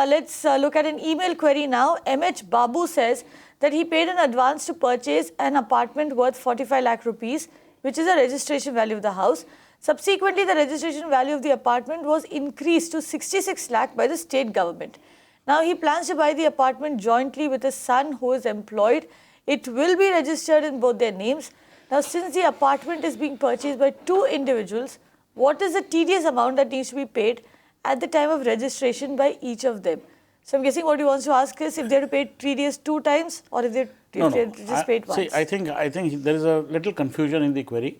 let's look at an email query now. MH Babu says that he paid an advance to purchase an apartment worth 45 lakh rupees, which is the registration value of the house. Subsequently, the registration value of the apartment was increased to 66 lakh by the state government. Now, he plans to buy the apartment jointly with his son who is employed. It will be registered in both their names. Now, since the apartment is being purchased by two individuals, what is the TDS amount that needs to be paid at the time of registration by each of them? So, I'm guessing what he wants to ask is if they have to pay TDS 2 times or if they just paid once. See, I think there is a little confusion in the query,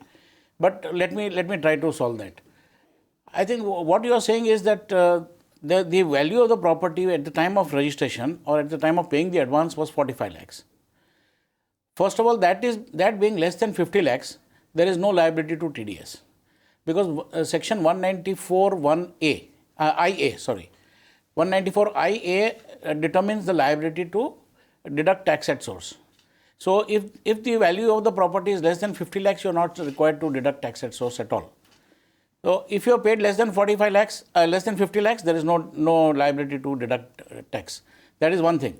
but let me try to solve that. I think what you are saying is that the value of the property at the time of registration or at the time of paying the advance was 45 lakhs. First of all, that being less than 50 lakhs, there is no liability to TDS because section 194(1)(a) IA, 194(IA) determines the liability to deduct tax at source. So, if the value of the property is less than 50 lakhs, you are not required to deduct tax at source at all. So, if you have paid less than 45 lakhs, less than 50 lakhs, there is no liability to deduct tax. That is one thing.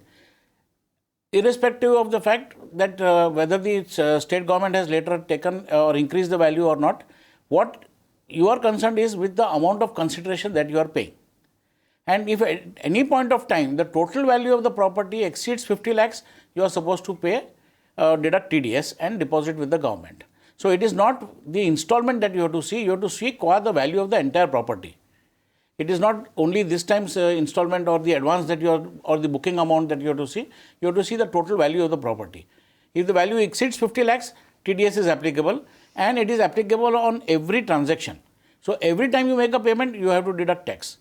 Irrespective of the fact that whether the state government has later taken or increased the value or not, what you are concerned is with the amount of consideration that you are paying. And if at any point of time the total value of the property exceeds 50 lakhs, you are supposed to pay, deduct TDS and deposit with the government. So, it is not the installment that you have to see, you have to see the value of the entire property. It is not only this time's installment or the advance that you are, or the booking amount that you have to see the total value of the property. If the value exceeds 50 lakhs, TDS is applicable and it is applicable on every transaction. So, every time you make a payment, you have to deduct tax.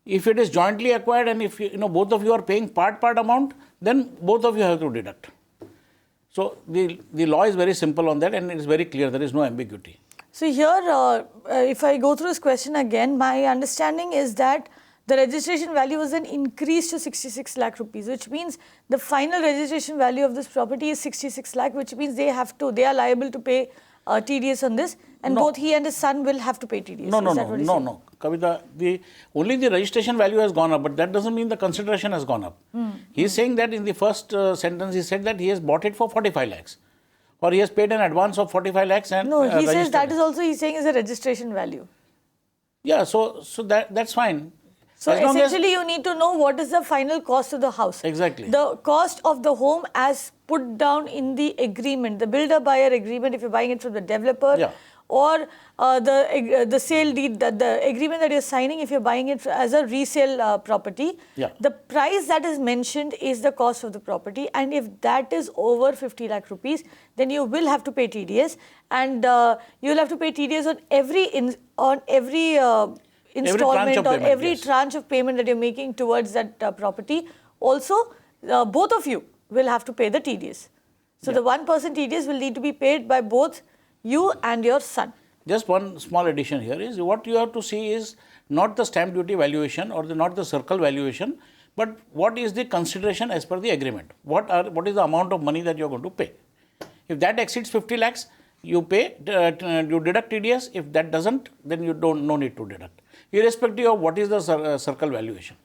If it is jointly acquired and if both of you are paying part amount, then both of you have to deduct. So, the law is very simple on that and it is very clear, there is no ambiguity. So, here if I go through this question again, my understanding is that the registration value was then increased to 66 lakh rupees, which means the final registration value of this property is 66 lakh, which means they are liable to pay TDS on this, and both he and his son will have to pay TDS. No. Kavita, only the registration value has gone up, but that doesn't mean the consideration has gone up. He is saying that in the first sentence, he said that he has bought it for 45 lakhs. Or he has paid an advance of 45 lakhs and no, he says that is also, he's saying is a registration value. Yeah, so that's fine. So, essentially you need to know what is the final cost of the house. Exactly. The cost of the home as put down in the agreement, the builder-buyer agreement if you're buying it from the developer, or the sale deed, the agreement that you're signing if you're buying it as a resale property. The price that is mentioned is the cost of the property, and if that is over 50 lakh rupees, then you will have to pay TDS, and you'll have to pay TDS on every installment or every tranche of payment that you're making towards that property. Also, both of you will have to pay the TDS. So, the 1% TDS will need to be paid by both you and your son. Just one small addition here is what you have to see is not the stamp duty valuation or not the circle valuation, but what is the consideration as per the agreement. What is the amount of money that you are going to pay. If that exceeds 50 lakhs, you pay, you deduct TDS. If that doesn't, then you no need to deduct, irrespective of what is the circle valuation.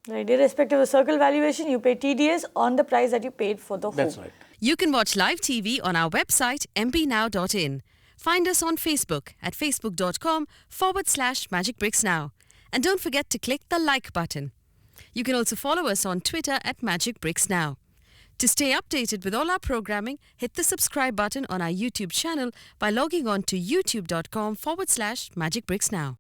Right, irrespective of circle valuation, you pay TDS on the price that you paid for the home. That's right. You can watch live TV on our website mpnow.in. Find us on Facebook at facebook.com/magicbricksnow. And don't forget to click the like button. You can also follow us on Twitter at magicbricksnow. To stay updated with all our programming, hit the subscribe button on our YouTube channel by logging on to youtube.com/magicbricksnow.